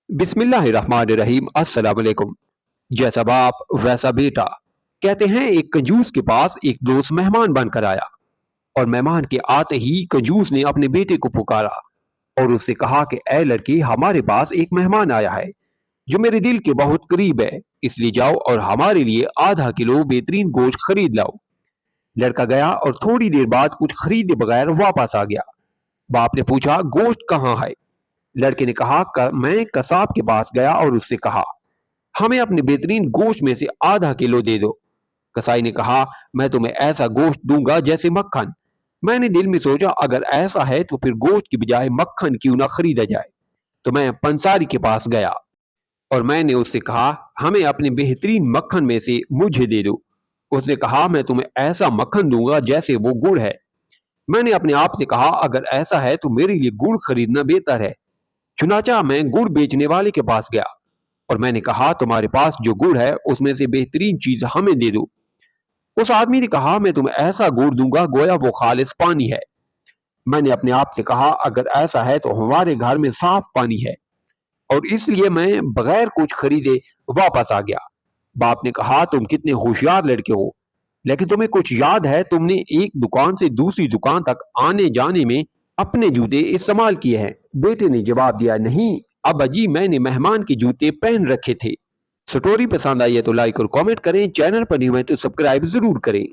बिस्मिल्लाहिर्रहमानिर्रहीम। अस्सलाम वालेकुम। जैसा बाप वैसा बेटा। कहते हैं एक कंजूस के पास एक दोस्त मेहमान बनकर आया और मेहमान के आते ही कंजूस ने अपने बेटे को पुकारा और उससे कहा कि ऐ लड़के, हमारे पास एक मेहमान आया है जो मेरे दिल के बहुत करीब है, इसलिए जाओ और हमारे लिए आधा किलो बेहतरीन गोश्त खरीद लाओ। लड़का गया और थोड़ी देर बाद कुछ खरीदे बगैर वापस आ गया। बाप ने पूछा, गोश्त कहाँ है? लड़के ने कहा, मैं कसाब के पास गया और उससे कहा, हमें अपने बेहतरीन गोश्त में से आधा किलो दे दो। कसाई ने कहा, मैं तुम्हें ऐसा गोश्त दूंगा जैसे मक्खन। मैंने दिल में सोचा, अगर ऐसा है तो फिर गोश्त की बजाय मक्खन क्यों ना खरीदा जाए। तो मैं पंसारी के पास गया और मैंने उससे कहा, हमें अपने बेहतरीन मक्खन में से मुझे दे दो। उसने कहा, मैं तुम्हें ऐसा मक्खन दूंगा जैसे वो गुड़ है। मैंने अपने आप से कहा, अगर ऐसा है तो मेरे लिए गुड़ खरीदना बेहतर है। चुनाचा मैं गुड़ बेचने वाले के पास गया और मैंने कहा, तुम्हारे पास जो गुड़ है उसमें से बेहतरीन चीज हमें दे दो। उस आदमी ने कहा, मैं तुम्हें ऐसा गुड़ दूंगा गोया वो खालिस पानी है। मैंने अपने आप से कहा, अगर ऐसा है तो हमारे घर में साफ पानी है, और इसलिए मैं बगैर कुछ खरीदे वापस आ गया। बाप ने कहा, तुम कितने होशियार लड़के हो, लेकिन तुम्हें कुछ याद है, तुमने एक दुकान से दूसरी दुकान तक आने जाने में अपने जूते इस्तेमाल किए हैं। बेटे ने जवाब दिया, नहीं अब्बा जी, मैंने मेहमान के जूते पहन रखे थे। स्टोरी पसंद आई है तो लाइक और कमेंट करें, चैनल पर नहीं हुए तो सब्सक्राइब जरूर करें।